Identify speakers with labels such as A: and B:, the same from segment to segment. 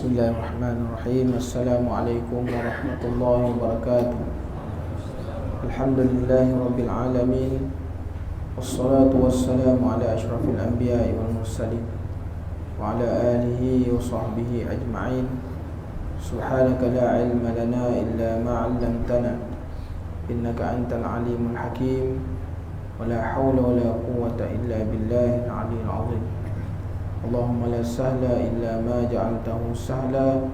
A: Bismillahirrahmanirrahim. Assalamualaikum warahmatullahi wabarakatuh. Alhamdulillahi rabbil alamin. Wassalatu wassalamu ala ashrafil anbiya'i wal mursalin wa ala alihi wa sahbihi ajma'in. Subhanaka la ilma lana illa ma 'allamtana innaka antal alimul hakim. Wa la hawla wa la quwwata illa billahil 'aliyyil 'azim. Allahumma la sahla illa ma ja'altahu sahla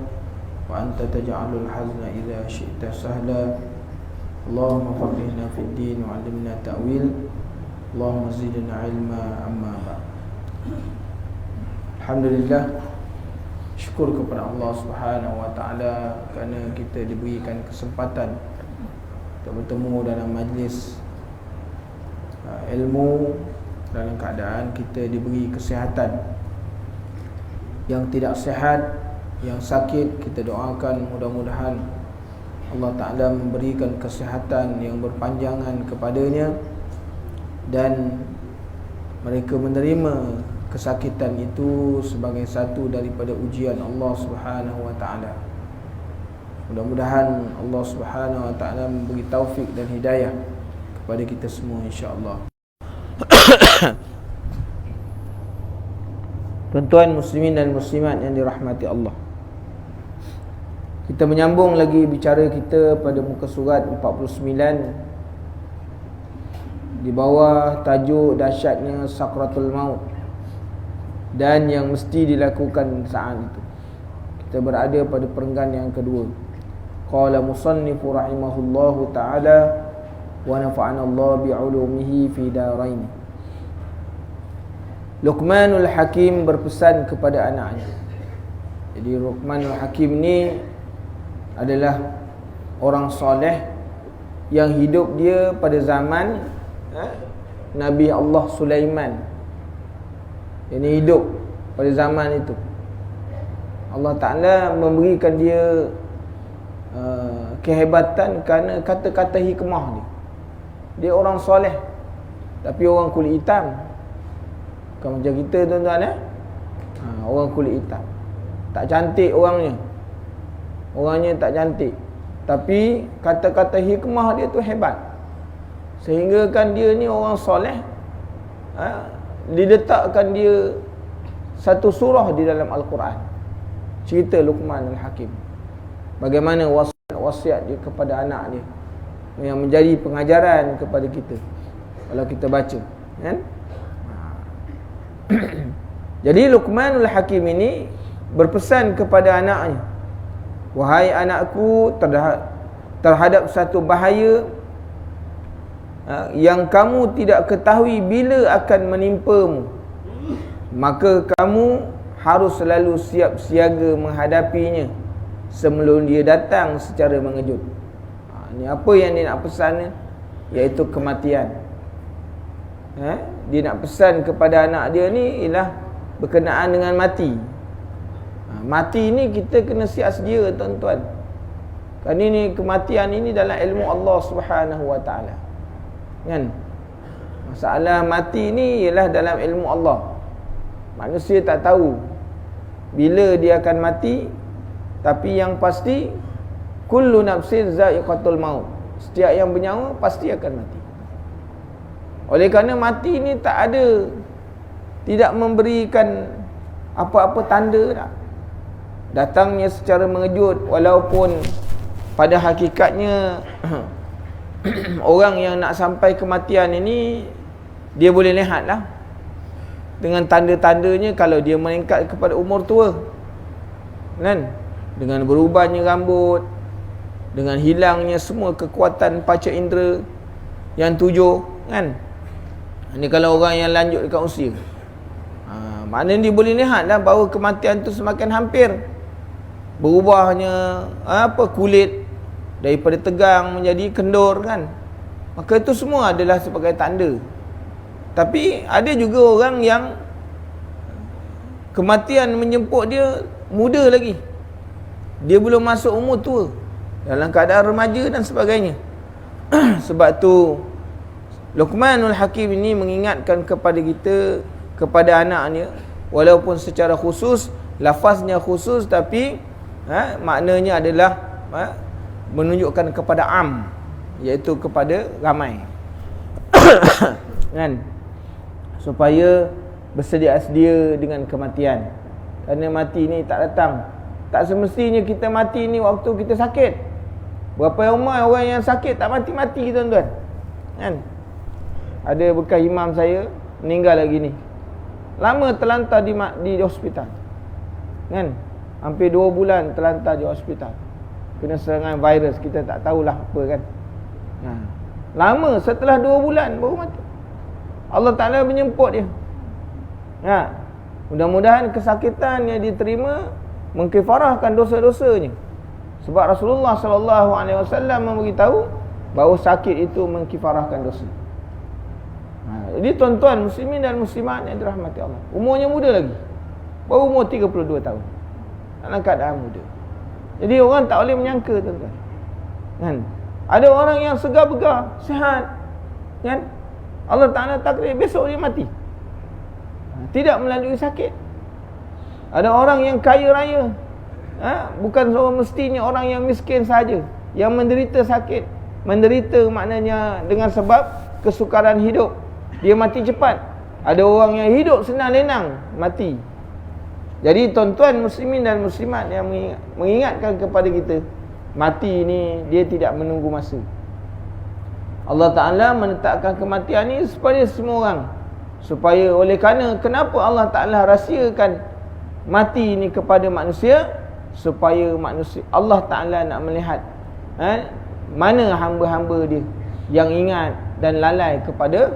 A: wa anta taj'alul hazna idza syi'ta sahla. Allahumma faqihna fid din wa 'allimna ta'wil. Allahumma zidna ilma amma ba'd. Alhamdulillah, syukur kepada Allah Subhanahu wa taala kerana kita diberikan kesempatan untuk bertemu dalam majlis ilmu dalam keadaan kita diberi kesihatan. Yang tidak sihat, yang sakit, kita doakan mudah-mudahan Allah Ta'ala memberikan kesihatan yang berpanjangan kepadanya dan mereka menerima kesakitan itu sebagai satu daripada ujian Allah Subhanahu wa Ta'ala. Mudah-mudahan Allah Subhanahu wa Ta'ala memberi taufik dan hidayah kepada kita semua, insya-Allah. Tuan-tuan muslimin dan muslimat yang dirahmati Allah, kita menyambung lagi bicara kita pada muka surat 49 di bawah tajuk dahsyatnya sakratul maut dan yang mesti dilakukan saat itu. Kita berada pada perenggan yang kedua. Qala musannifu rahimahullahu ta'ala wa nafa'ana Allah bi'ulumihi fi darain. Luqmanul Hakim berpesan kepada anaknya. Jadi Luqmanul Hakim ni adalah orang soleh yang hidup dia pada zaman Nabi Allah Sulaiman. Ini hidup pada zaman itu. Allah Ta'ala memberikan dia kehebatan kerana kata-kata hikmah dia. Dia orang soleh tapi orang kulit hitam. Bukan macam kita, tuan-tuan, orang kulit hitam, tak cantik orangnya. Orangnya tak cantik, tapi kata-kata hikmah dia tu hebat. Sehingga kan dia ni orang soleh, diletakkan dia satu surah di dalam Al-Quran, cerita Luqman Al-Hakim, bagaimana wasiat dia kepada anak dia, yang menjadi pengajaran kepada kita kalau kita baca, kan? Jadi Luqmanul Hakim ini berpesan kepada anaknya, wahai anakku, terhadap satu bahaya yang kamu tidak ketahui bila akan menimpamu, maka kamu harus selalu siap siaga menghadapinya sebelum dia datang secara mengejut. Ini apa yang dia nak pesan ni? Iaitu kematian. Dia nak pesan kepada anak dia ni ialah berkenaan dengan mati. Mati ni kita kena siap sedia, tuan-tuan. Kan ini kematian ini dalam ilmu Allah Subhanahu wa taala. Kan? Masalah mati ni ialah dalam ilmu Allah. Manusia tak tahu bila dia akan mati, tapi yang pasti kullu nafsin za'iqatul maut. Setiap yang bernyawa pasti akan mati. Oleh kerana mati ni tidak memberikan apa-apa tanda dah. Datangnya secara mengejut, walaupun pada hakikatnya orang yang nak sampai kematian ini dia boleh lihat lah dengan tanda-tandanya kalau dia meningkat kepada umur tua, kan? Dengan berubahnya rambut, dengan hilangnya semua kekuatan panca indera yang 7, kan? Ini kalau orang yang lanjut dekat usia. Maknanya dia boleh lihat dah bahawa kematian tu semakin hampir. Berubahnya kulit daripada tegang menjadi kendur, kan? Maka itu semua adalah sebagai tanda. Tapi ada juga orang yang kematian menjemput dia muda lagi. Dia belum masuk umur tua, dalam keadaan remaja dan sebagainya. Sebab tu Luqmanul Hakim ini mengingatkan kepada kita, kepada anaknya, walaupun secara khusus lafaznya khusus tapi maknanya adalah menunjukkan kepada am, iaitu kepada ramai. Kan? Supaya bersedia-sedia dengan kematian. Kerana mati ni tak datang. Tak semestinya kita mati ni waktu kita sakit. Berapa ramai orang yang sakit tak mati-mati, tuan-tuan. Kan? Ada bekas imam saya meninggal lagi ni. Lama terlantar di hospital. Kan? Hampir 2 bulan terlantar di hospital. Kena serangan virus, kita tak tahulah apa kan. Lama, setelah 2 bulan baru mati. Allah Ta'ala menyemput dia. Mudah-mudahan kesakitan yang diterima mengkifarahkan dosa-dosanya. Sebab Rasulullah SAW memberitahu bahawa sakit itu mengkifarahkan dosa. Jadi tuan-tuan muslimin dan muslimat yang dirahmati Allah, umurnya muda lagi, baru umur 32 tahun, dalam keadaan muda. Jadi orang tak boleh menyangka, tuan-tuan. Kan? Ada orang yang segar-begar, sihat, kan? Allah Ta'ala takdir besok dia mati, tidak melalui sakit. Ada orang yang kaya raya, bukan mestinya orang yang miskin saja yang menderita sakit. Menderita maknanya dengan sebab kesukaran hidup, dia mati cepat. Ada orang yang hidup senang-lenang, mati. Jadi tuan-tuan muslimin dan muslimat yang mengingatkan kepada kita, mati ni dia tidak menunggu masa. Allah Ta'ala menetapkan kematian ni supaya semua orang, supaya oleh kerana kenapa Allah Ta'ala rahsiakan mati ni kepada manusia, supaya manusia, Allah Ta'ala nak melihat mana hamba-hamba dia yang ingat dan lalai kepada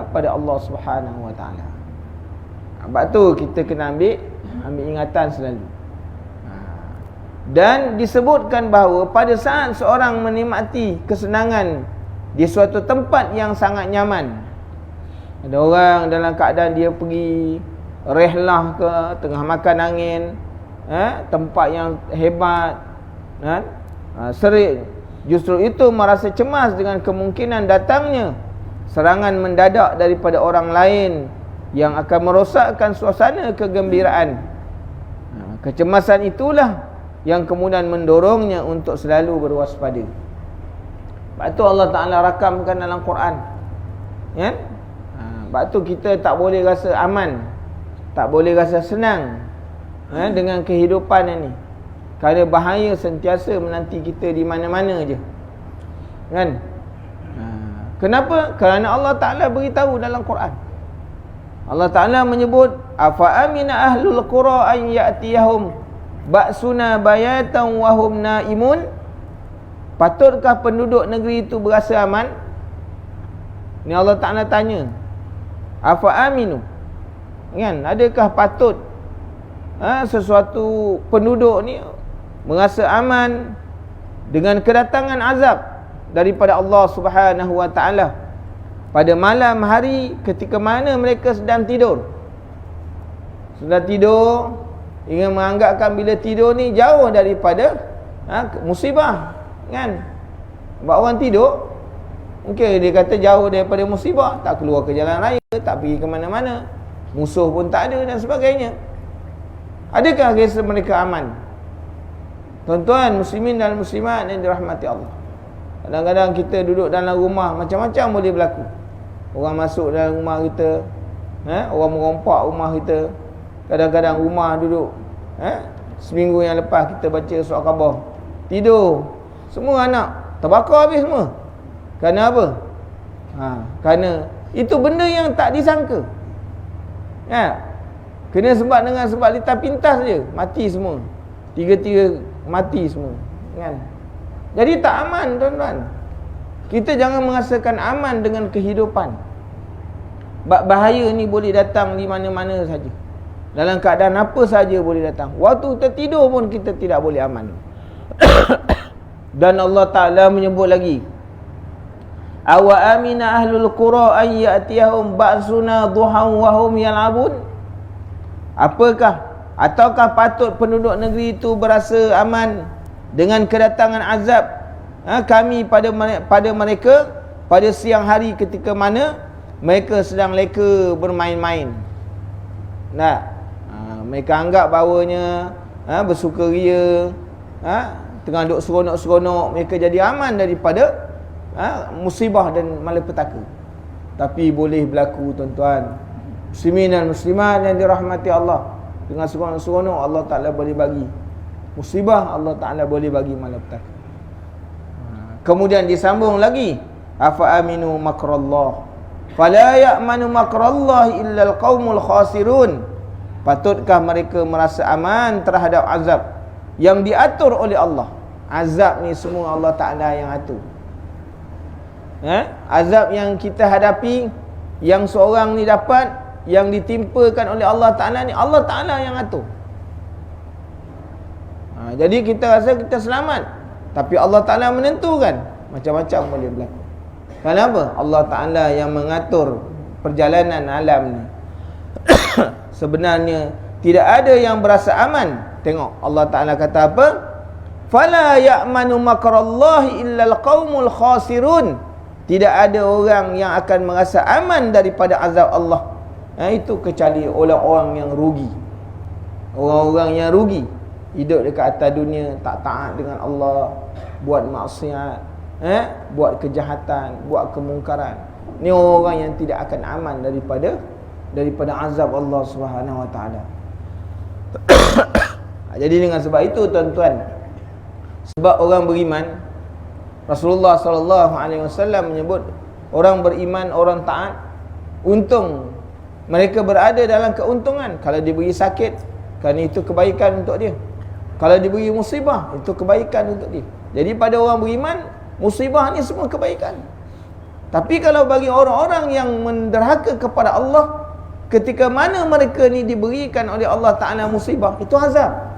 A: pada Allah Subhanahu Wa Ta'ala. Sebab tu kita kena ambil ingatan selalu. Dan disebutkan bahawa pada saat seorang menikmati kesenangan di suatu tempat yang sangat nyaman, ada orang dalam keadaan dia pergi rehlah ke, tengah makan angin, tempat yang hebat, sering justru itu merasa cemas dengan kemungkinan datangnya serangan mendadak daripada orang lain yang akan merosakkan suasana kegembiraan. Kecemasan itulah yang kemudian mendorongnya untuk selalu berwaspada. Sebab tu Allah Ta'ala rakamkan dalam Quran, kan? Sebab tu kita tak boleh rasa aman, tak boleh rasa senang dengan kehidupan ini, kerana bahaya sentiasa menanti kita di mana-mana je, kan? Kenapa? Kerana Allah Ta'ala beritahu dalam Quran. Allah Ta'ala menyebut, afa amina ahlul qura an ya'tiyahum ba'suna bayatan wa hum naimun. Patutkah penduduk negeri itu berasa aman? Ni Allah Ta'ala tanya, afa aminu, kan? Adakah patut sesuatu penduduk ni merasa aman dengan kedatangan azab daripada Allah Subhanahu Wa Ta'ala pada malam hari ketika mana mereka sedang tidur? Sudah tidur, ingin menganggapkan bila tidur ni jauh daripada musibah, kan? Sebab orang tidur, mungkin dia kata jauh daripada musibah, tak keluar ke jalan raya, tak pergi ke mana-mana, musuh pun tak ada dan sebagainya. Adakah rasa mereka aman? Tuan-tuan muslimin dan muslimat yang dirahmati Allah, kadang-kadang kita duduk dalam rumah, macam-macam boleh berlaku. Orang masuk dalam rumah kita, orang merompak rumah kita. Kadang-kadang rumah duduk, seminggu yang lepas kita baca surah khabar, tidur, semua anak terbakar habis semua. Kerana apa? Kerana itu benda yang tak disangka, kena sebab dengan sebab litar pintas je, mati semua. Tiga-tiga mati semua, kan? Jadi tak aman, tuan-tuan. Kita jangan merasakan aman dengan kehidupan. Bahaya ni boleh datang di mana-mana saja, dalam keadaan apa saja boleh datang. Waktu kita tidur pun kita tidak boleh aman. Dan Allah Ta'ala menyebut lagi, awa amina ahlul qura an ya'tiyahum ba'suna duhan wa hum yal'abun. Ataukah patut penduduk negeri itu berasa aman dengan kedatangan azab kami pada mereka pada siang hari ketika mana mereka sedang leka bermain-main? Mereka anggap bahawanya bersukaria, tengah duk seronok-seronok, mereka jadi aman daripada musibah dan malapetaka. Tapi boleh berlaku tuan-tuan, muslimin dan muslimat yang dirahmati Allah, dengan seronok-seronok Allah Ta'ala boleh bagi musibah, Allah Ta'ala boleh bagi malapetaka. Kemudian disambung lagi, afa aminu makrallah fala ya'manu makrallah illa alqaumul khasirun. Patutkah mereka merasa aman terhadap azab yang diatur oleh Allah? Azab ni semua Allah Ta'ala yang atur. Azab yang kita hadapi, yang seorang ni dapat, yang ditimpakan oleh Allah Ta'ala ni, Allah Ta'ala yang atur. Jadi kita rasa kita selamat, tapi Allah Ta'ala menentukan. Macam-macam boleh berlaku. Kenapa? Allah Ta'ala yang mengatur perjalanan alam ni. Sebenarnya tidak ada yang berasa aman. Tengok Allah Ta'ala kata apa? Fala ya'manu makrallahi illal qaumul khasirun. Tidak ada orang yang akan merasa aman daripada azab Allah, itu kecuali orang-orang yang rugi. Orang-orang yang rugi, hidup dekat atas dunia tak taat dengan Allah, buat maksiat, buat kejahatan, buat kemungkaran. Ni orang yang tidak akan aman daripada azab Allah Subhanahu Wa Taala. Jadi dengan sebab itu tuan-tuan, sebab orang beriman, Rasulullah sallallahu alaihi wasallam menyebut orang beriman, orang taat, untung mereka berada dalam keuntungan. Kalau diberi sakit, kerana itu kebaikan untuk dia. Kalau diberi musibah, itu kebaikan untuk dia. Jadi pada orang beriman, musibah ni semua kebaikan. Tapi kalau bagi orang-orang yang menderhaka kepada Allah, ketika mana mereka ni diberikan oleh Allah Ta'ala musibah, itu azab.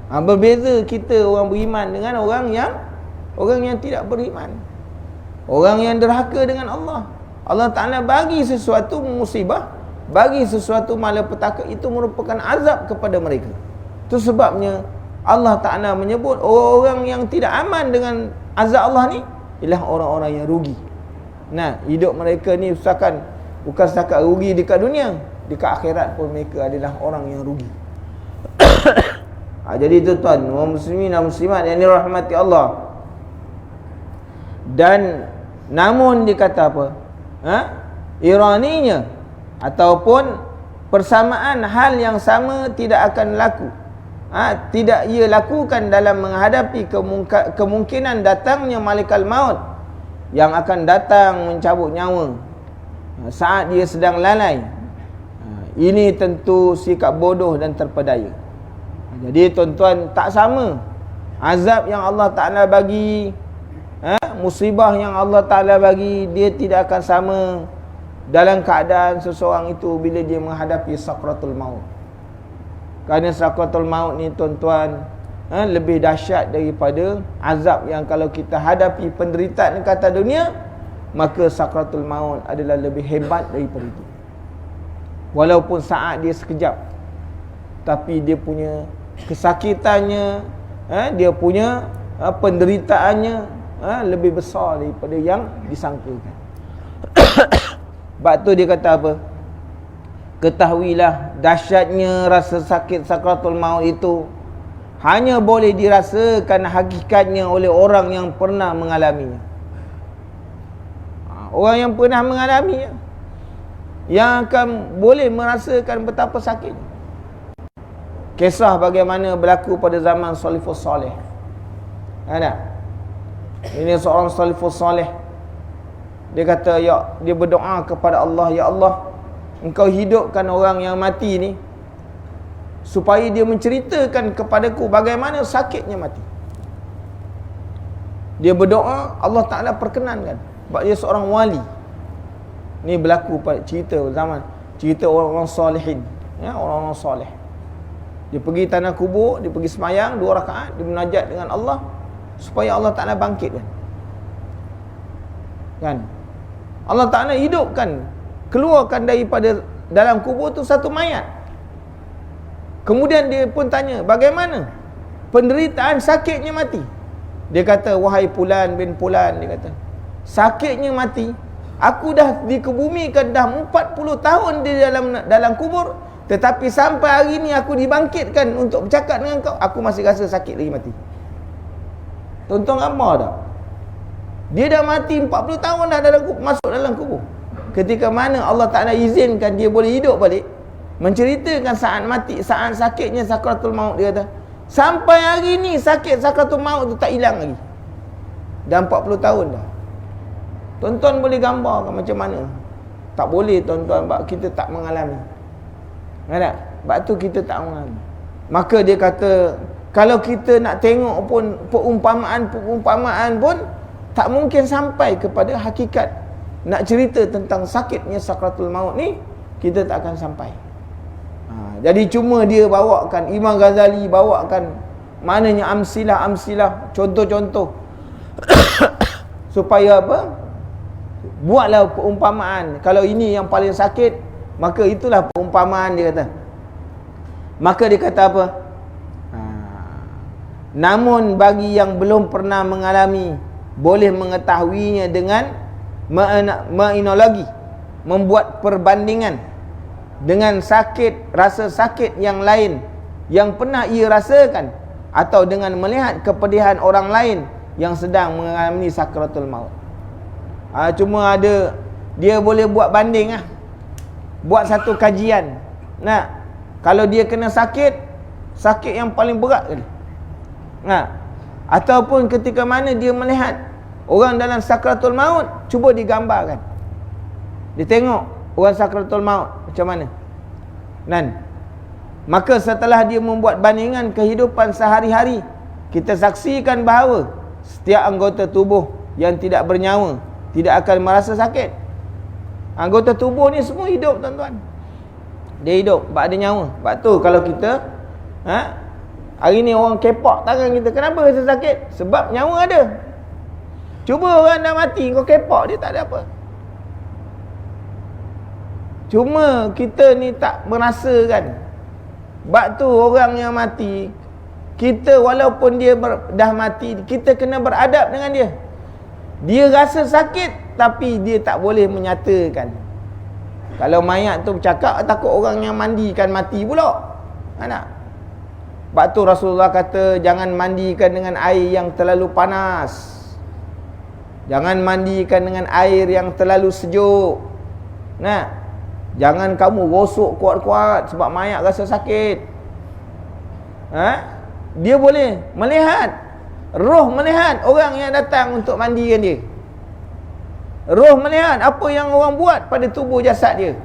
A: Berbeza kita orang beriman dengan orang yang tidak beriman. Orang yang derhaka dengan Allah, Allah Ta'ala bagi sesuatu musibah, bagi sesuatu malapetaka, itu merupakan azab kepada mereka. Itu sebabnya Allah Ta'ala menyebut orang yang tidak aman dengan azab Allah ni ialah orang-orang yang rugi. Nah, hidup mereka ni bukan setakat rugi dekat dunia, dekat akhirat pun mereka adalah orang yang rugi. Jadi tuan-tuan, muslimin dan muslimat yang dirahmati Allah. Dan namun dikata apa? Ironinya ataupun persamaan hal yang sama tidak akan laku. Tidak ia lakukan dalam menghadapi kemungkinan datangnya malaikat maut yang akan datang mencabut nyawa saat dia sedang lalai. Ini tentu sikap bodoh dan terpedaya. Jadi tuan-tuan, tak sama azab yang Allah Ta'ala bagi, musibah yang Allah Ta'ala bagi, dia tidak akan sama dalam keadaan seseorang itu bila dia menghadapi sakratul maut. Kerana sakratul maut ni tuan-tuan, lebih dahsyat daripada azab yang kalau kita hadapi penderitaan dekat atas dunia, maka sakratul maut adalah lebih hebat daripada itu. Walaupun saat dia sekejap, tapi dia punya kesakitannya, dia punya penderitaannya lebih besar daripada yang disangkakan. Sebab tu dia kata apa? Ketahuilah dahsyatnya rasa sakit sakratul maut itu hanya boleh dirasakan hakikatnya oleh orang yang pernah mengalaminya. Orang yang pernah mengalaminya yang akan boleh merasakan betapa sakitnya. Kisah bagaimana berlaku pada zaman salafus soleh. Ada. Ini seorang salafus soleh. Dia kata, dia berdoa kepada Allah, ya Allah, Engkau hidupkan orang yang mati ni supaya dia menceritakan kepadaku bagaimana sakitnya mati. Dia berdoa, Allah Ta'ala perkenankan, sebab dia seorang wali. Ni berlaku pada cerita orang-orang solehin, orang-orang soleh. Dia pergi tanah kubur, dia pergi semayang 2 rakaat, dia munajat dengan Allah supaya Allah Ta'ala bangkitkan. Kan? Allah Ta'ala hidupkan, keluarkan daripada dalam kubur tu satu mayat. Kemudian dia pun tanya, bagaimana penderitaan sakitnya mati? Dia kata, wahai Fulan bin Fulan, dia kata, sakitnya mati, aku dah dikebumikan dah 40 tahun di dalam kubur, Tetapi sampai hari ni aku dibangkitkan untuk bercakap dengan kau, aku masih rasa sakit lagi mati. Tonton gambar tak? Dia dah mati 40 tahun dah dalam kubur, masuk dalam kubur. Ketika mana Allah Ta'ala izinkan dia boleh hidup balik, menceritakan saat mati, saat sakitnya sakratul maut, dia kata, sampai hari ni sakit sakratul maut tu tak hilang lagi. Dah 40 tahun dah. Tuan-tuan boleh gambarkan macam mana? Tak boleh tuan-tuan, sebab kita tak mengalami. Tak? Sebab tu kita tak mengalami. Maka dia kata, kalau kita nak tengok pun perumpamaan pun tak mungkin sampai kepada hakikat. Nak cerita tentang sakitnya sakratul maut ni, kita tak akan sampai. Jadi cuma dia bawakan, Imam Ghazali bawakan maknanya amsilah, contoh-contoh supaya apa? Buatlah perumpamaan. Kalau ini yang paling sakit, maka itulah perumpamaan, dia kata. Maka dia kata apa? Namun bagi yang belum pernah mengalami, boleh mengetahuinya dengan menanalogi, membuat perbandingan dengan sakit, rasa sakit yang lain yang pernah ia rasakan, atau dengan melihat kepedihan orang lain yang sedang mengalami sakratul maut. Cuma ada, dia boleh buat banding lah. Buat satu kajian. Nah, kalau dia kena sakit yang paling berat kali. Nah, ataupun ketika mana dia melihat orang dalam sakratul maut, cuba digambarkan. Dia tengok orang sakratul maut macam mana. Dan maka setelah dia membuat bandingan kehidupan sehari-hari, kita saksikan bahawa setiap anggota tubuh yang tidak bernyawa tidak akan merasa sakit. Anggota tubuh ni semua hidup tuan-tuan. Dia hidup sebab ada nyawa. Sebab tu kalau kita hari ni orang kepak tangan kita, kenapa rasa sakit? Sebab nyawa ada. Cuba orang dah mati, kau kepak, dia tak ada apa. Cuma kita ni tak merasakan. Sebab tu orang yang mati, kita walaupun dia dah mati, kita kena beradab dengan dia. Dia rasa sakit, tapi dia tak boleh menyatakan. Kalau mayat tu bercakap, takut orang yang mandikan mati pula. Tak? Sebab tu Rasulullah kata, jangan mandikan dengan air yang terlalu panas. Jangan mandikan dengan air yang terlalu sejuk. Nah, jangan kamu gosok kuat-kuat sebab mayat rasa sakit. Dia boleh melihat, roh melihat orang yang datang untuk mandikan dia. Roh melihat apa yang orang buat pada tubuh jasad dia.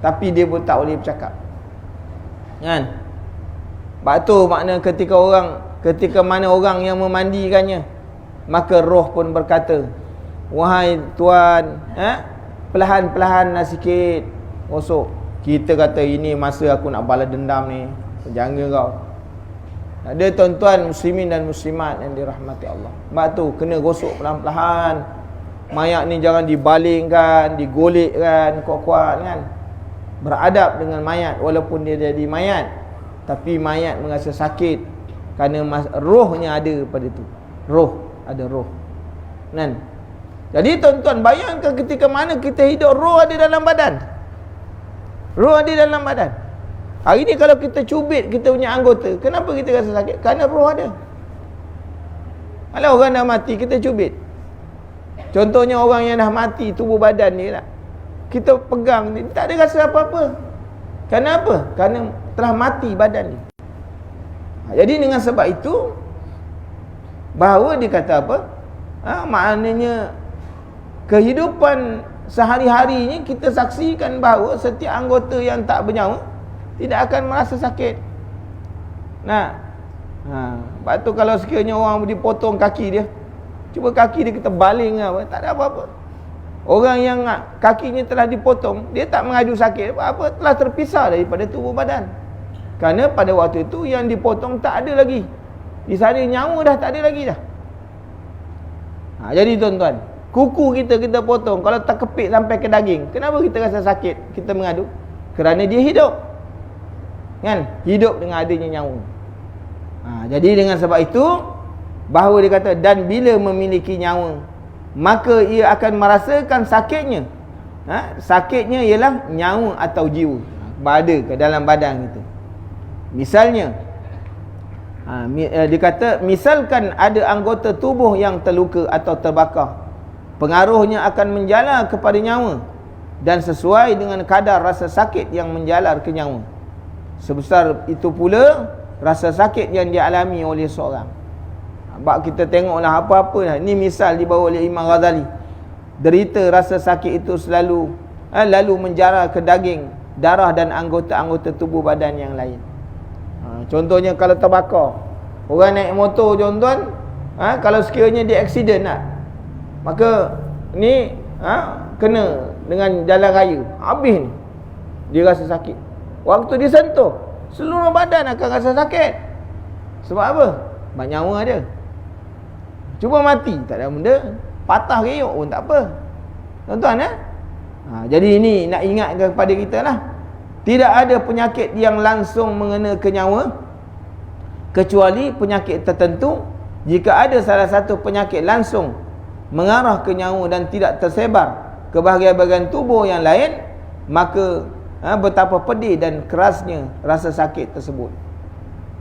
A: Tapi dia pun tak boleh bercakap. Kan? Sebab tu makna ketika mana orang yang memandikannya, maka roh pun berkata, wahai tuan, perlahan-perlahan lah sikit gosok. Kita kata ini masa aku nak balas dendam ni, jangan kau. Ada tuan-tuan muslimin dan muslimat yang dirahmati Allah. Sebab tu kena gosok perlahan-perlahan. Mayat ni jangan dibalingkan, digolekkan kuat-kuat kan. Beradab dengan mayat walaupun dia jadi mayat, tapi mayat merasa sakit kerana rohnya ada pada tu. Ada roh. Kan? Jadi tuan-tuan bayangkan ketika mana kita hidup, roh ada dalam badan. Roh ada dalam badan. Hari ni kalau kita cubit kita punya anggota, kenapa kita rasa sakit? Kerana roh ada. Kalau orang dah mati kita cubit. Contohnya orang yang dah mati, tubuh badan ni lah, kita pegang ni, tak ada rasa apa-apa. Kenapa? Kerana telah mati badan ni. Jadi dengan sebab itu, bahawa dia kata apa? Maknanya kehidupan sehari-hari ni kita saksikan bahawa setiap anggota yang tak bernyawa tidak akan merasa sakit. Sebab tu kalau sekiranya orang dipotong kaki dia, cuba kaki dia kita baling apa, tak ada apa-apa. Orang yang kakinya telah dipotong, dia tak mengadu sakit apa, telah terpisah daripada tubuh badan. Kerana pada waktu itu yang dipotong tak ada lagi. Di sana nyawa dah tak ada lagi dah. Jadi tuan-tuan, kuku kita potong, kalau tak kepit sampai ke daging, kenapa kita rasa sakit? Kita mengadu kerana dia hidup. Kan? Hidup dengan adanya nyawa. Jadi dengan sebab itu, bahawa dia kata, dan bila memiliki nyawa, maka ia akan merasakan sakitnya. Sakitnya ialah nyawa atau jiwa. berada ke dalam badan kita. Misalnya dia kata misalkan ada anggota tubuh yang terluka atau terbakar, pengaruhnya akan menjalar kepada nyawa dan sesuai dengan kadar rasa sakit yang menjalar ke nyawa. Sebesar itu pula rasa sakit yang dialami oleh seorang. Bak kita tengoklah apa-apa lah. Ni misal dibawa oleh Imam Ghazali. Derita rasa sakit itu lalu menjalar ke daging, darah dan anggota-anggota tubuh badan yang lain. Contohnya kalau terbakar, orang naik motor tuan-tuan, kalau sekiranya dia aksiden lah, maka ni kena dengan jalan raya, habis ni dia rasa sakit. Waktu disentuh, seluruh badan akan rasa sakit. Sebab apa? Banyak nyawa ada. Cuba mati, tak ada benda. Patah reyuk pun tak apa, tuan-tuan. Jadi ini nak ingatkan kepada kita lah, tidak ada penyakit yang langsung mengena ke nyawa kecuali penyakit tertentu. Jika ada salah satu penyakit langsung mengarah ke nyawa dan tidak tersebar ke bahagian-bahagian tubuh yang lain, maka betapa pedih dan kerasnya rasa sakit tersebut.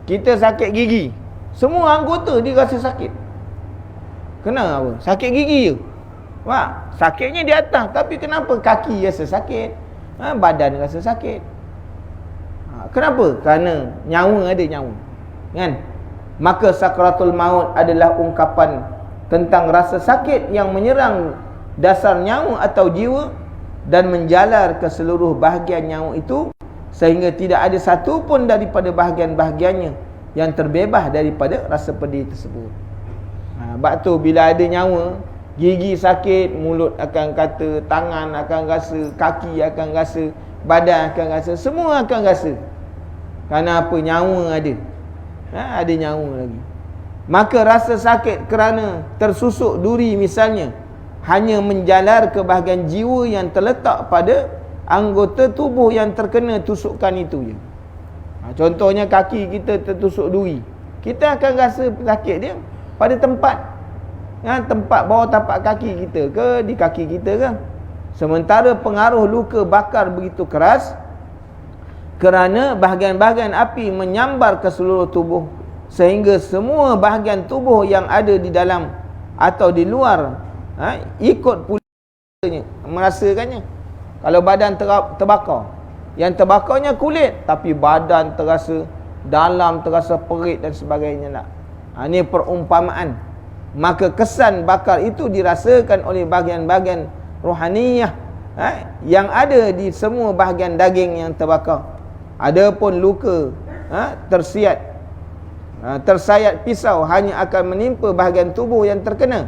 A: Kita sakit gigi, semua anggota dia rasa sakit. Kenapa apa? Sakit gigi je. Sakitnya di atas, tapi kenapa kaki rasa sakit? Badan rasa sakit. Kenapa? Kerana nyawa ada nyawa. Kan? Maka sakratul maut adalah ungkapan tentang rasa sakit yang menyerang dasar nyawa atau jiwa dan menjalar ke seluruh bahagian nyawa itu, sehingga tidak ada satu pun daripada bahagian-bahagiannya yang terbebas daripada rasa pedih tersebut. Sebab tu bila ada nyawa, gigi sakit, mulut akan kata, tangan akan rasa, kaki akan rasa, badan akan rasa, semua akan rasa. Kerana apa? Nyawa ada. Ada nyawa lagi. Maka rasa sakit kerana tersusuk duri misalnya hanya menjalar ke bahagian jiwa yang terletak pada anggota tubuh yang terkena tusukan itu je. Contohnya kaki kita tertusuk duri, kita akan rasa sakit dia pada tempat, tempat bawah tapak kaki kita ke, di kaki kita ke. Sementara pengaruh luka bakar begitu keras kerana bahagian-bahagian api menyambar ke seluruh tubuh, sehingga semua bahagian tubuh yang ada di dalam atau di luar ikut pula merasakannya. Kalau badan terbakar, yang terbakarnya kulit, tapi badan terasa, dalam terasa perit dan sebagainya lah. Ini perumpamaan. Maka kesan bakar itu dirasakan oleh bahagian-bahagian rohaniyah yang ada di semua bahagian daging yang terbakar. Adapun luka tersayat pisau hanya akan menimpa bahagian tubuh yang terkena.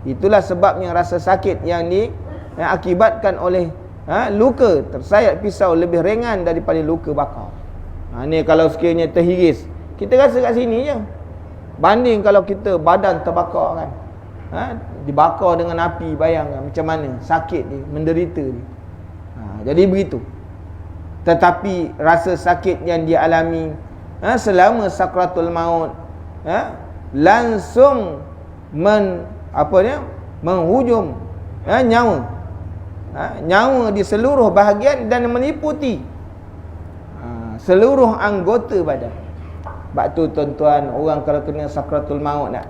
A: Itulah sebabnya rasa sakit yang diakibatkan oleh luka tersayat pisau lebih ringan daripada luka bakar. Ni kalau sekiranya terhiris, kita rasa kat sini je, banding kalau kita badan terbakar kan, dibakar dengan api, bayangkan macam mana sakit dia, menderita dia. Jadi begitu. Tetapi rasa sakit yang dialami selama sakratul maut langsung menghujung nyawa, nyawa di seluruh bahagian dan meliputi seluruh anggota badan. Sebab tu tuan-tuan, orang kalau kena sakratul maut nak,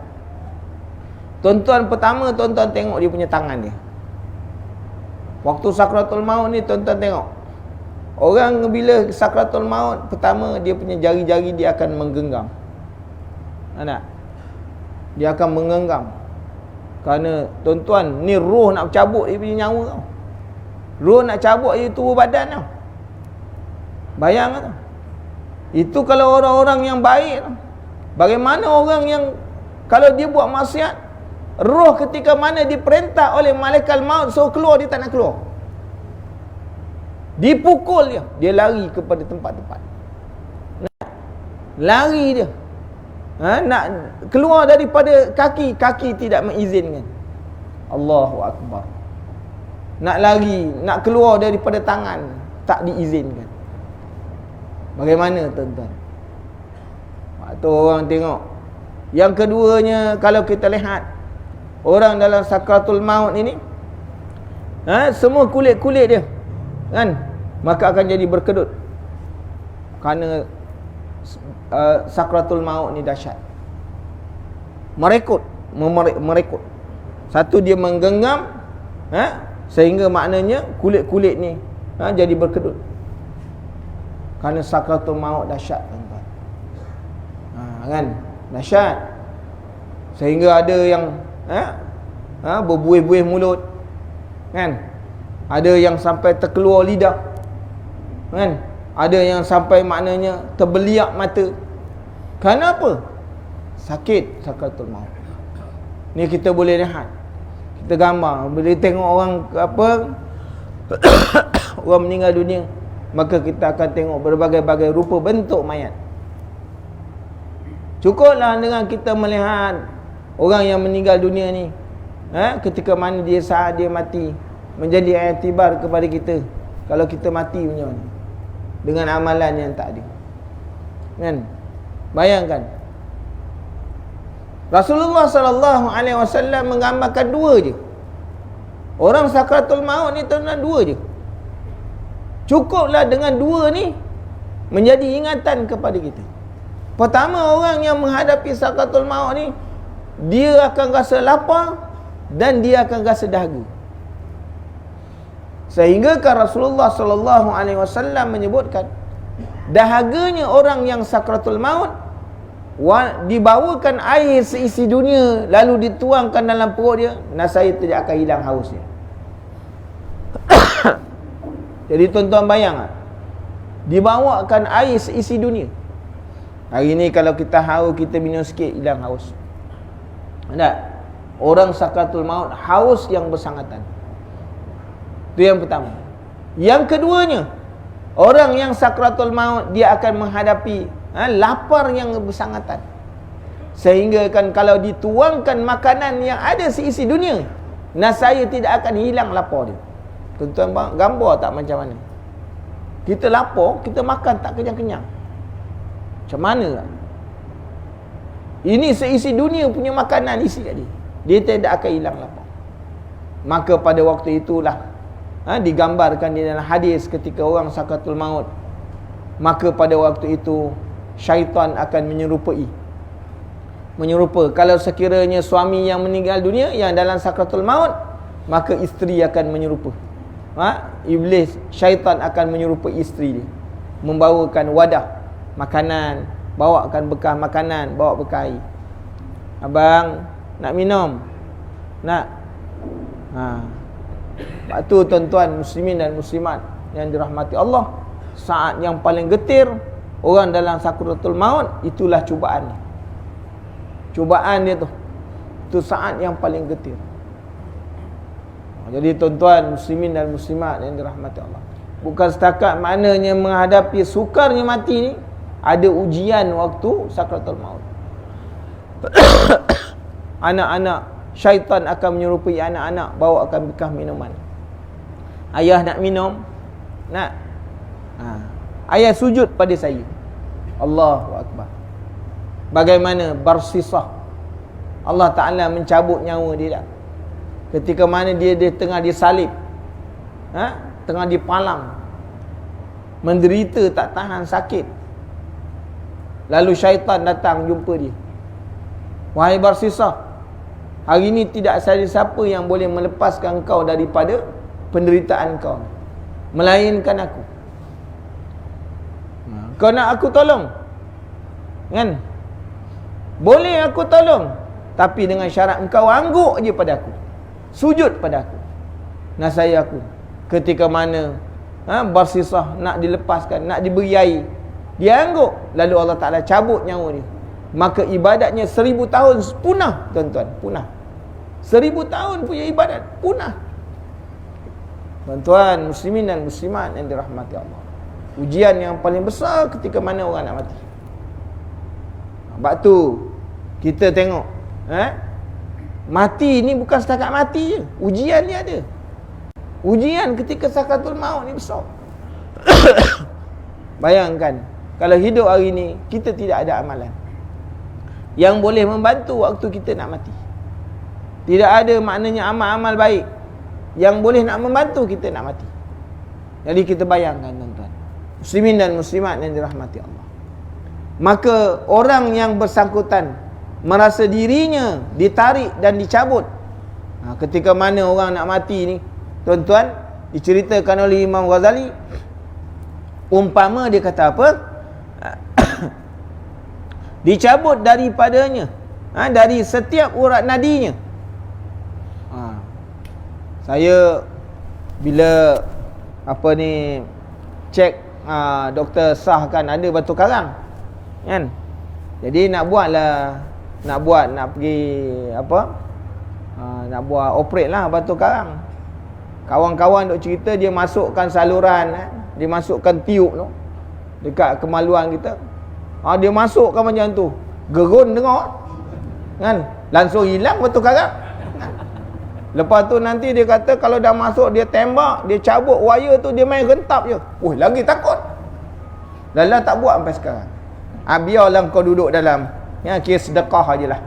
A: tuan-tuan pertama tuan-tuan tengok dia punya tangan dia. Waktu sakratul maut ni tuan-tuan tengok, orang bila sakratul maut pertama, dia punya jari-jari dia akan menggenggam. Nak? Dia akan menggenggam. Kerana tuan-tuan, ni roh nak cabut dia punya nyawa tau. Roh nak cabut dia tubuh badan tau. Bayang tau. Itu kalau orang-orang yang baik tau. Bagaimana orang yang kalau dia buat maksiat, roh ketika mana diperintah oleh malaikat maut suruh keluar, dia tak nak keluar. Dipukul dia lari kepada tempat-tempat. Lari dia. Nak keluar daripada kaki, kaki tidak mengizinkan. Allahu Akbar. Nak lari, nak keluar daripada tangan, tak diizinkan. Bagaimana tuan-tuan? Waktu orang tengok. Yang keduanya, kalau kita lihat orang dalam sakratul maut ini, semua kulit-kulit dia kan, maka akan jadi berkedut. Kerana sakratul maut ni dahsyat. Merekut. Satu, dia menggenggam, sehingga maknanya kulit-kulit ni jadi berkedut. Kerana sakratul maut dahsyat, tuan-tuan. Kan? Dahsyat. Sehingga ada yang berbuih-buih mulut. Kan? Ada yang sampai terkeluar lidah. Kan? Ada yang sampai maknanya terbeliak mata. Kenapa? Sakit sakratul maut. Ni kita boleh lihat. Kita gambar, boleh tengok orang orang meninggal dunia, maka kita akan tengok berbagai-bagai rupa bentuk mayat. Cukuplah dengan kita melihat orang yang meninggal dunia ni, ketika mana dia saat dia mati, menjadi iktibar kepada kita. Kalau kita mati punya ni, dengan amalan yang tak ada. Kan? Bayangkan. Rasulullah sallallahu alaihi wasallam menggambarkan dua je. Orang sakratul maut ni tuan-tuan, dua je. Cukuplah dengan dua ni menjadi ingatan kepada kita. Pertama, orang yang menghadapi sakratul maut ni, dia akan rasa lapar dan dia akan rasa dahaga. Sehingga kan Rasulullah sallallahu alaihi wasallam menyebutkan, dahaganya orang yang sakratul maut, dibawakan air seisi dunia lalu dituangkan dalam perut dia, nasaya tidak akan hilang hausnya. Jadi tuan-tuan bayang, dibawakan air seisi dunia. Hari ni kalau kita haus, kita minum sikit, hilang haus. Tak? Orang sakratul maut haus yang bersangatan. Itu yang pertama. Yang keduanya, orang yang sakratul maut, dia akan menghadapi lapar yang bersangatan. Sehingga kan kalau dituangkan makanan yang ada seisi dunia, nasaya tidak akan hilang lapar dia. Tuan-tuan gambar tak macam mana? Kita lapar, kita makan tak kenyang-kenyang. Macam mana kan? Ini seisi dunia punya makanan isi kat dia. Dia tidak akan hilang lapar. Maka pada waktu itulah digambarkan di dalam hadis ketika orang sakratul maut, maka pada waktu itu syaitan akan menyerupa. Kalau sekiranya suami yang meninggal dunia yang dalam sakratul maut, maka isteri akan menyerupa. Iblis, syaitan akan menyerupai isteri dia, membawakan wadah makanan, bawakan bekas makanan, bawa bekas air. Abang nak minum? Nak? Sebab tu tuan-tuan muslimin dan muslimat yang dirahmati Allah, saat yang paling getir orang dalam sakratul maut, itulah cubaan. Cubaan dia tu, itu saat yang paling getir. Jadi tuan-tuan muslimin dan muslimat yang dirahmati Allah, bukan setakat maknanya menghadapi sukarnya mati ni, ada ujian waktu sakratul maut. Anak-anak, syaitan akan menyerupai anak-anak, bawakan bekas minuman. Ayah nak minum? Nak? Ayah sujud pada saya. Allahu Akbar. Bagaimana Barsisah, Allah Ta'ala mencabut nyawa dia dah. Ketika mana dia tengah disalib, tengah dipalang, menderita tak tahan sakit. Lalu syaitan datang jumpa dia. Wahai Barsisah, hari ini tidak ada siapa yang boleh melepaskan kau daripada penderitaan kau, melainkan aku. Kau nak aku tolong? Kan? Boleh aku tolong, tapi dengan syarat engkau angguk je pada aku, sujud pada aku, nasaya aku. Ketika mana Barsisah nak dilepaskan, nak diberi air, dia angguk, lalu Allah Ta'ala cabut nyawa dia. Maka ibadatnya 1000 tahun punah, tuan-tuan, punah. 1000 tahun punya ibadat punah. Tuan-tuan muslimin dan muslimat yang dirahmati Allah, ujian yang paling besar ketika mana orang nak mati. Sebab tu kita tengok, mati ni bukan setakat mati je, ujian ni ada. Ujian ketika sakratul maut ni besar. Bayangkan kalau hidup hari ni kita tidak ada amalan yang boleh membantu waktu kita nak mati. Tidak ada maknanya amal-amal baik yang boleh nak membantu kita nak mati. Jadi kita bayangkan tuan-tuan Muslimin dan muslimat yang dirahmati Allah. Maka orang yang bersangkutan merasa dirinya ditarik dan dicabut. Ketika mana orang nak mati ni, tuan-tuan, diceritakan oleh Imam Ghazali, umpama dia kata apa? Dicabut daripadanya, dari setiap urat nadinya. Saya bila cek doktor sahkan ada batu karang, kan? Jadi nak pergi nak buat operate lah batu karang. Kawan-kawan duk cerita dia masukkan saluran, dia masukkan tiup tu dekat kemaluan kita. Dia masukkan macam tu, gerun dengar, kan? Langsung hilang batu karang. Lepas tu nanti dia kata kalau dah masuk dia tembak, dia cabut wire tu, dia main rentap je. Lagi takut. Lala tak buat sampai sekarang. Biarlah kau duduk dalam, kira sedekah ajalah.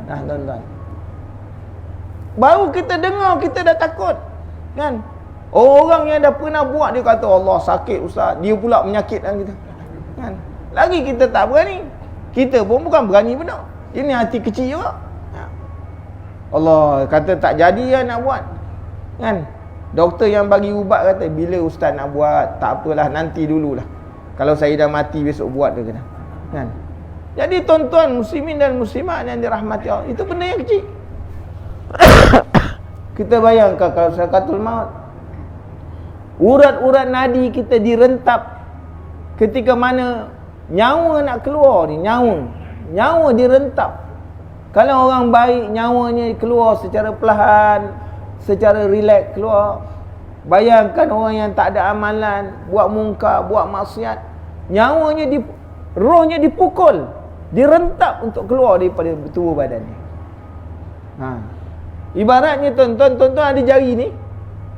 A: Tuan-tuan. Baru kita dengar kita dah takut, kan? Orang yang dah pernah buat dia kata Allah sakit ustaz, dia pula menyakitkan kita, kan? Lagi kita tak berani. Kita pun bukan berani benar. Ini hati kecil juga. Allah kata tak jadi lah nak buat, kan? Doktor yang bagi ubat kata bila ustaz nak buat, tak apalah nanti dululah. Kalau saya dah mati besok buat ke kena, kan? Jadi tuan-tuan muslimin dan muslimat yang dirahmati Allah, itu benda yang kecil. Kita bayangkan kalau sakaratul maut, urat-urat nadi kita direntap ketika mana nyawa nak keluar ni, nyawa direntap. Kalau orang baik, nyawanya keluar secara perlahan, secara rileks keluar. Bayangkan orang yang tak ada amalan, buat mungkar, buat maksiat, nyawanya rohnya dipukul, direntap untuk keluar daripada tubuh badan ni. Ibaratnya tuan-tuan ada jari ni,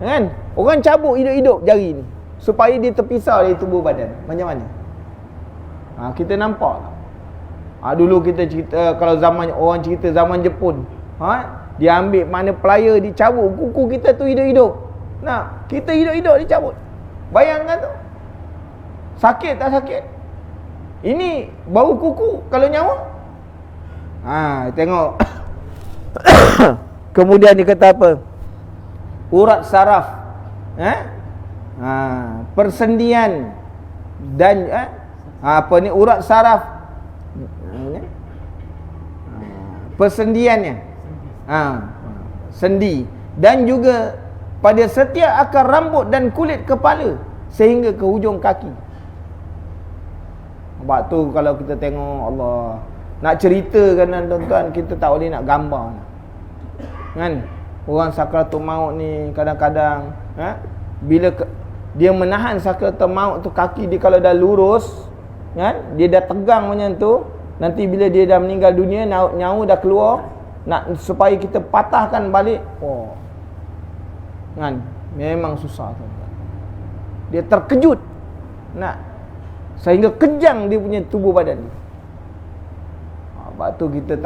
A: kan? Orang cabut hidup-hidup jari ni supaya dia terpisah dari tubuh badan. Macam mana? Kita nampak. Dulu kita cerita, kalau orang cerita zaman Jepun, dia ambil mana plier, dicabut kuku kita tu hidup-hidup. Kita hidup-hidup dicabut. Bayangkan tu, sakit tak sakit? Ini bau kuku kalau nyawa. Tengok. Kemudian dia kata apa? Urat saraf, persendian dan urat saraf, persendiannya, sendi, dan juga pada setiap akar rambut dan kulit kepala sehingga ke hujung kaki. Sebab tu kalau kita tengok, Allah nak ceritakan tuan-tuan, kita tak boleh nak gambar, kan? Orang sakaratul maut ni kadang-kadang, bila dia menahan sakaratul maut tu, kaki dia kalau dah lurus, kan, dia dah tegang macam tu, nanti bila dia dah meninggal dunia, nyawa dah keluar, nak supaya kita patahkan balik, kan, memang susah tuan-tuan. Dia terkejut, sehingga kejang dia punya tubuh badan dia. Sebab tu kita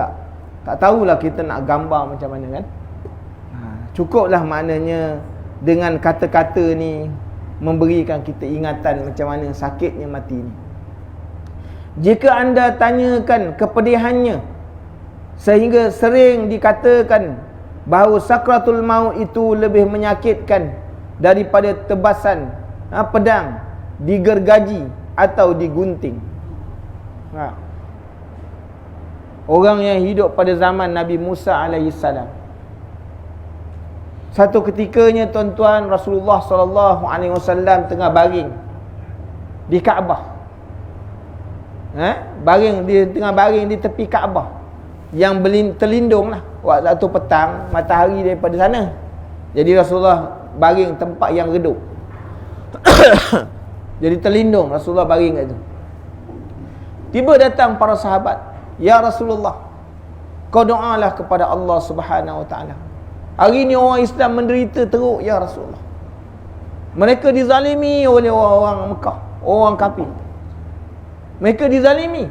A: tak tahulah kita nak gambar macam mana, kan? Cukuplah maknanya dengan kata-kata ni memberikan kita ingatan macam mana sakitnya mati ni. Jika anda tanyakan kepedihannya sehingga sering dikatakan bahawa sakratul maut itu lebih menyakitkan daripada tebasan pedang digergaji atau digunting. Orang yang hidup pada zaman Nabi Musa alaihissalam, satu ketikanya tuan-tuan, Rasulullah SAW tengah baring di Kaabah. Tengah baring di tepi Kaabah yang terlindung lah. Waktu petang, matahari daripada sana. Jadi Rasulullah baring tempat yang redup. Jadi terlindung, Rasulullah baring kat tu. Tiba datang para sahabat, "Ya Rasulullah, kau doalah kepada Allah Subhanahu Wa Taala. Hari ni orang Islam menderita teruk ya Rasulullah. Mereka dizalimi oleh orang Mekah, orang kafir. Mereka dizalimi.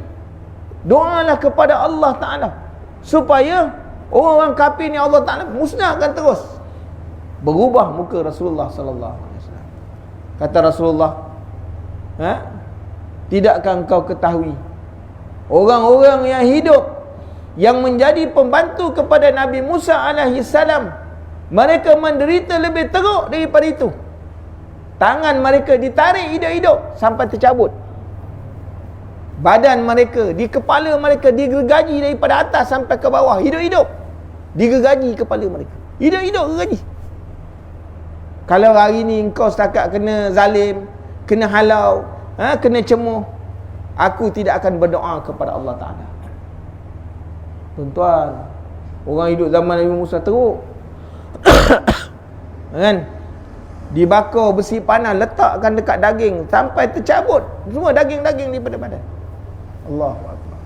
A: Doalah kepada Allah Ta'ala supaya orang-orang kafir ni Allah Ta'ala musnahkan terus." Berubah muka Rasulullah sallallahu alaihi wasallam. Kata Rasulullah, Tidakkah engkau ketahui orang-orang yang hidup yang menjadi pembantu kepada Nabi Musa alaihi salam, mereka menderita lebih teruk daripada itu. Tangan mereka ditarik hidup-hidup sampai tercabut. Badan mereka, di kepala mereka digergaji daripada atas sampai ke bawah, hidup-hidup. Digergaji kepala mereka, hidup-hidup gergaji. Kalau hari ni engkau setakat kena zalim, kena halau, kena cemuh, aku tidak akan berdoa kepada Allah Ta'ala. Tuan-tuan, orang hidup zaman Nabi Musa teruk. Kan? Dibakar besi panas, letakkan dekat daging sampai tercabut semua daging-daging daripada badan. Allahu Akbar.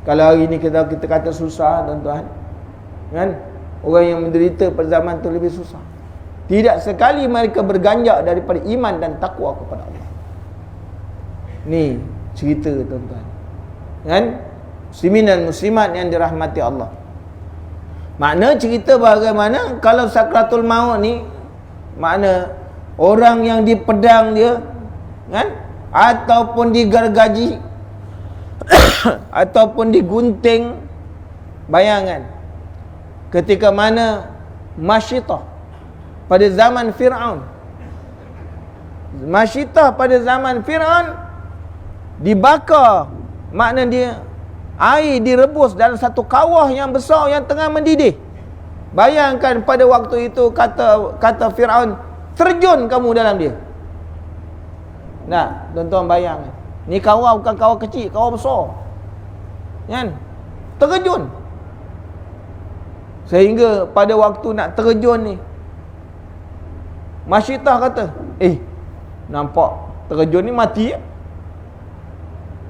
A: Kalau hari ni kita kata susah, tuan-tuan, kan? Orang yang menderita pada zaman tu lebih susah. Tidak sekali mereka berganjak daripada iman dan takwa kepada Allah. Ni cerita, tuan-tuan, kan? Muslimin dan muslimat yang dirahmati Allah. Makna cerita bagaimana kalau sakratul maut ni, makna orang yang dipedang dia, kan, ataupun digergaji ataupun digunting. Bayangkan ketika mana Masyitah pada zaman Fir'aun, Masyitah pada zaman Fir'aun dibakar, makna dia air direbus dalam satu kawah yang besar yang tengah mendidih. Bayangkan pada waktu itu kata Fir'aun, terjun kamu dalam dia. Nah, tuan-tuan bayangkan, ni kawah bukan kawah kecil, kawah besar, kan? Terjun. Sehingga pada waktu nak terjun ni, Masyitah kata, nampak terjun ni mati ya?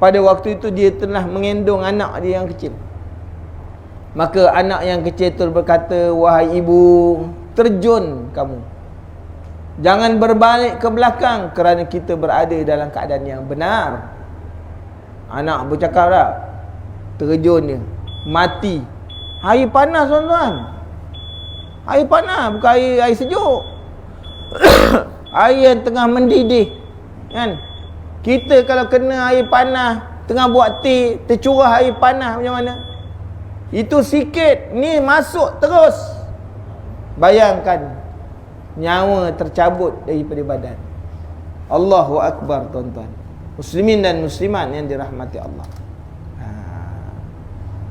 A: Pada waktu itu dia telah mengendong anak dia yang kecil. Maka anak yang kecil itu berkata, wahai ibu, terjun kamu, jangan berbalik ke belakang, kerana kita berada dalam keadaan yang benar. Anak bercakap tak? Terjun dia, mati. Air panas, tuan-tuan, air panas, bukan air sejuk. Air yang tengah mendidih, kan? Kita kalau kena air panas, tengah buat teh, tercurah air panas macam mana? Itu sikit, ni masuk terus. Bayangkan, nyawa tercabut daripada badan. Allahu Akbar, tuan-tuan. Muslimin dan muslimat yang dirahmati Allah.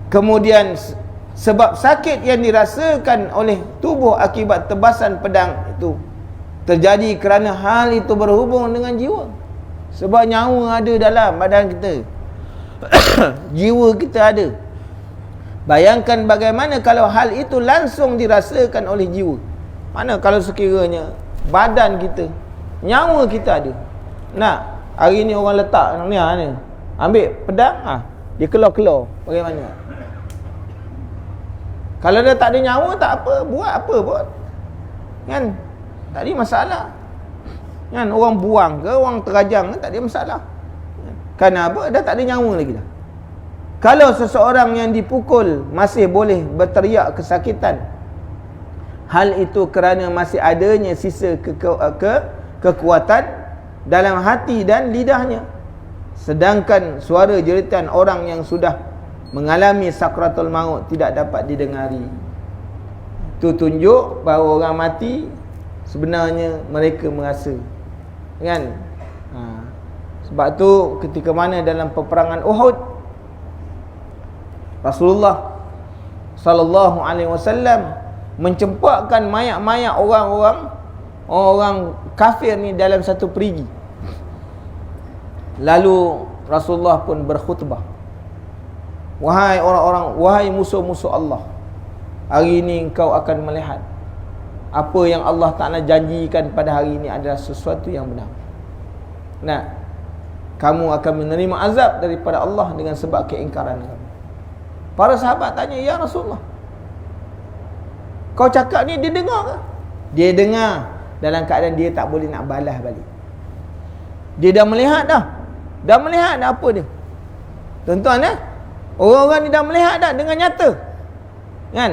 A: Kemudian sebab sakit yang dirasakan oleh tubuh akibat tebasan pedang itu terjadi kerana hal itu berhubung dengan jiwa. Sebab nyawa ada dalam badan kita. Jiwa kita ada. Bayangkan bagaimana kalau hal itu langsung dirasakan oleh jiwa. Mana kalau sekiranya badan kita, nyawa kita ada. Nah, hari ni orang letak ni, ambil pedang, dia keluar-keluar. Bagaimana? Kalau dia tak ada nyawa, tak apa, buat apa buat, kan? Tak ada masalah, kan? Orang buang ke, orang terajang ke, tak ada masalah. Kenapa? Dah tak ada nyawa lagi dah. Kalau seseorang yang dipukul masih boleh berteriak kesakitan, hal itu kerana masih adanya sisa kekuatan dalam hati dan lidahnya. Sedangkan suara jeritan orang yang sudah mengalami sakratul maut tidak dapat didengari. Itu tunjuk bahawa orang mati sebenarnya mereka merasa, kan? Sebab tu ketika mana dalam peperangan Uhud, Rasulullah sallallahu alaihi wasallam mencempakkan mayat-mayat orang kafir ni dalam satu perigi. Lalu Rasulullah pun berkhutbah, wahai orang-orang, wahai musuh-musuh Allah, hari ini engkau akan melihat apa yang Allah Ta'ala janjikan pada hari ini adalah sesuatu yang benar. Nah, kamu akan menerima azab daripada Allah dengan sebab keingkaran kamu. Para sahabat tanya, ya Rasulullah, kau cakap ni dia dengar ke? Dia dengar dalam keadaan dia tak boleh nak balas balik. Dia dah melihat dah. Dah melihat dah apa dia. Tuan-tuan, orang-orang ni dah melihat dah dengan nyata, kan?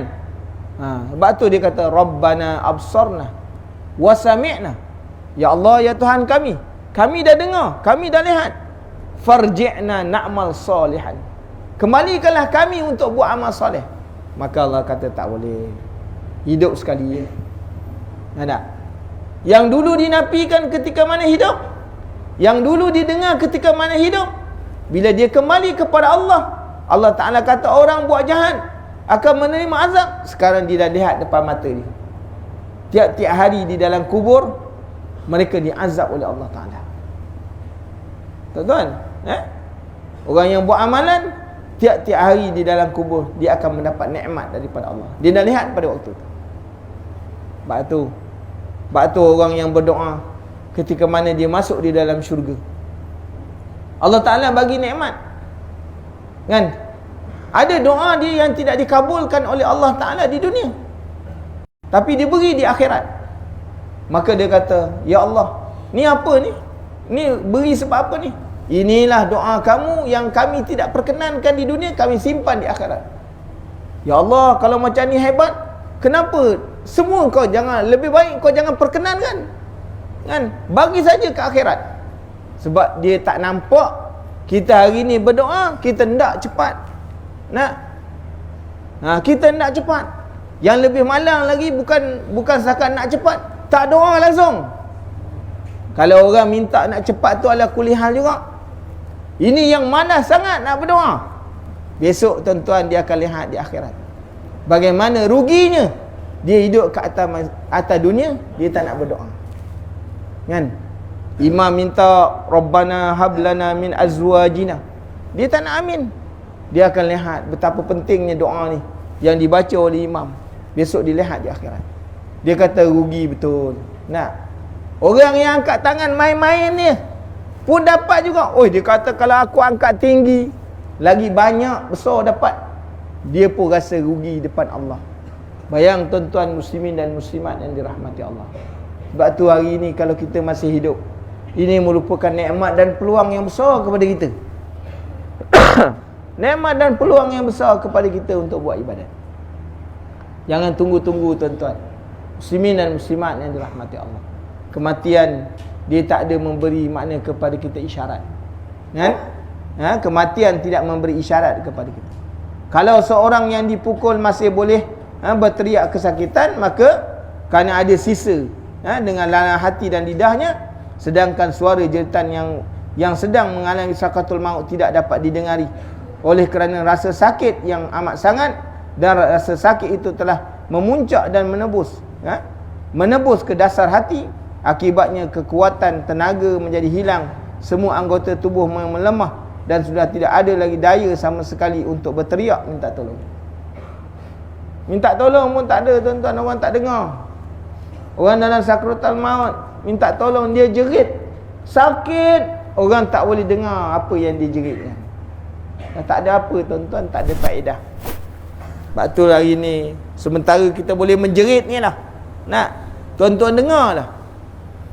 A: Sebab tu dia kata, Rabbana absarna wa sami'na. Ya Allah, ya Tuhan kami, kami dah dengar, kami dah lihat. Farji'na na'mal salihan. Kembalikanlah kami untuk buat amal soleh. Maka Allah kata tak boleh. Hidup sekali. Ada. Yang dulu dinafikan ketika mana hidup, yang dulu didengar ketika mana hidup, bila dia kembali kepada Allah, Allah Ta'ala kata orang buat jahat akan menerima azab. Sekarang dia dah lihat depan mata dia. Tiap-tiap hari di dalam kubur mereka diazab oleh Allah Ta'ala. Tuan-tuan, orang yang buat amalan, tiap-tiap hari di dalam kubur dia akan mendapat nikmat daripada Allah. Dia dah lihat pada waktu tu. Sebab tu orang yang berdoa ketika mana dia masuk di dalam syurga, Allah Ta'ala bagi nikmat. Kan? Ada doa dia yang tidak dikabulkan oleh Allah Ta'ala di dunia, tapi diberi di akhirat. Maka dia kata, ya Allah, ni apa ni? Ni beri sebab apa ni? Inilah doa kamu yang kami tidak perkenankan di dunia, kami simpan di akhirat. Ya Allah, kalau macam ni hebat, kenapa semua kau jangan, lebih baik kau jangan perkenankan, kan? Bagi saja ke akhirat. Sebab dia tak nampak kita hari ni berdoa, kita hendak cepat. Kita hendak cepat. Yang lebih malang lagi bukan setakat nak cepat, tak doa langsung. Kalau orang minta nak cepat tu ala kulli hal juga. Ini yang malas sangat nak berdoa. Besok tuan-tuan dia akan lihat di akhirat bagaimana ruginya. Dia hidup ke atas dunia, dia tak nak berdoa. Kan? Imam minta Rabbana hablana min azwajina, dia tak nak amin. Dia akan lihat betapa pentingnya doa ni yang dibaca oleh imam. Besok dilihat di akhirat. Dia kata rugi betul. Orang yang angkat tangan main-main ni pun dapat juga. Dia kata kalau aku angkat tinggi, lagi banyak besar dapat. Dia pun rasa rugi depan Allah. Bayang tuan-tuan muslimin dan muslimat yang dirahmati Allah. Sebab tu hari ini kalau kita masih hidup, ini merupakan nikmat dan peluang yang besar kepada kita. Nikmat dan peluang yang besar kepada kita untuk buat ibadat. Jangan tunggu-tunggu tuan-tuan muslimin dan muslimat yang dirahmati Allah. Kematian dia tak ada memberi makna kepada kita isyarat. Kan? Kematian tidak memberi isyarat kepada kita. Kalau seorang yang dipukul masih boleh berteriak kesakitan, maka kerana ada sisa dengan lalang hati dan lidahnya, sedangkan suara jeritan yang sedang mengalami sakaratul maut tidak dapat didengari oleh kerana rasa sakit yang amat sangat, dan rasa sakit itu telah memuncak dan menebus ke dasar hati. Akibatnya kekuatan tenaga menjadi hilang, semua anggota tubuh melemah dan sudah tidak ada lagi daya sama sekali untuk berteriak minta tolong. Minta tolong pun tak ada tuan-tuan, orang tak dengar. Orang dalam sakaratul maut minta tolong, dia jerit sakit, orang tak boleh dengar apa yang dia jeritkan. Tak ada apa tuan-tuan, tak ada faedah. Sebab tu hari ni sementara kita boleh menjerit ni lah, tuan-tuan dengar lah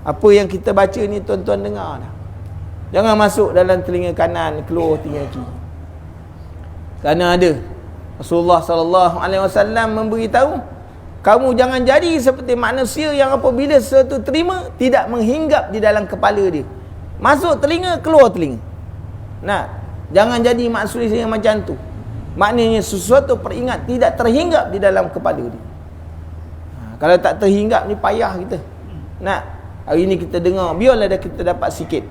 A: apa yang kita baca ni, tuan-tuan dengar lah. Jangan masuk dalam telinga kanan, keluar telinga kiri. Kerana ada Rasulullah SAW memberitahu, kamu jangan jadi seperti manusia yang apabila sesuatu terima, tidak menghinggap di dalam kepala dia. Masuk telinga, keluar telinga. Jangan jadi manusia yang macam tu. Maknanya sesuatu peringat tidak terhinggap di dalam kepala dia. Kalau tak terhinggap ni payah kita. Hari ni kita dengar, biarlah kita dapat sikit,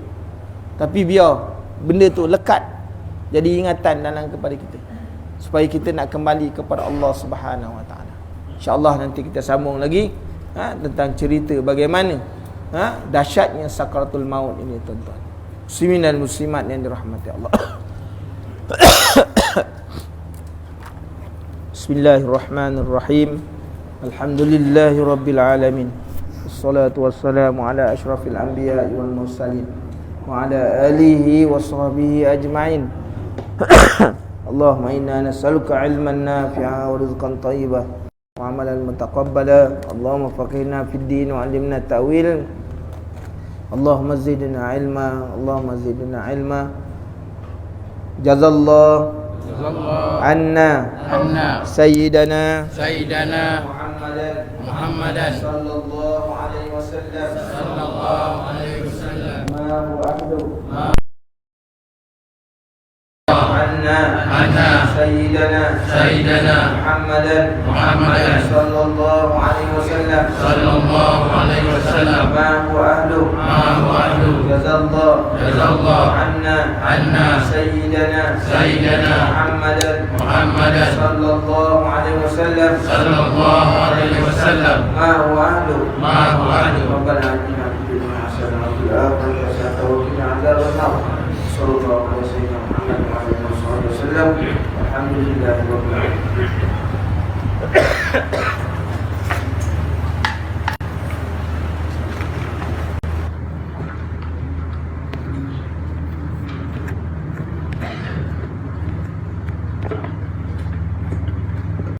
A: tapi biar benda tu lekat jadi ingatan dalam kepada kita, supaya kita nak kembali kepada Allah Subhanahu Wa Taala. InsyaAllah nanti kita sambung lagi tentang cerita bagaimana dahsyatnya sakaratul maut ini tuan-tuan muslimin dan muslimat yang dirahmati Allah. Bismillahirrahmanirrahim. Alhamdulillahirabbil alamin. Wassalatu wassalamu ala asyrafil anbiya'i wal mursalin wa ala alihi wa sahbihi ajma'in. Allahumma inna nas'aluka ilman nafi'a wa rizqan thayyiban wa amalan mutaqabbala. Allahumma faqihna fid din wa 'allimna ta'wil. Allahumma zidna ilma, Allahumma zidna ilma. Jazallahu anna sayyidana Muhammadan sallallahu alaihi wasallam عنا سيدنا محمدا صلى الله عليه وسلم ما هو أهله جزا الله عنا سيدنا محمدا صلى الله عليه وسلم ما هو أهله ربنا آتنا في الدنيا حسنة وفي الآخرة حسنة وقنا عذاب النار صلى الله على سيدنا محمد وعلى آله وصحبه وسلم والحمد لله رب العالمين.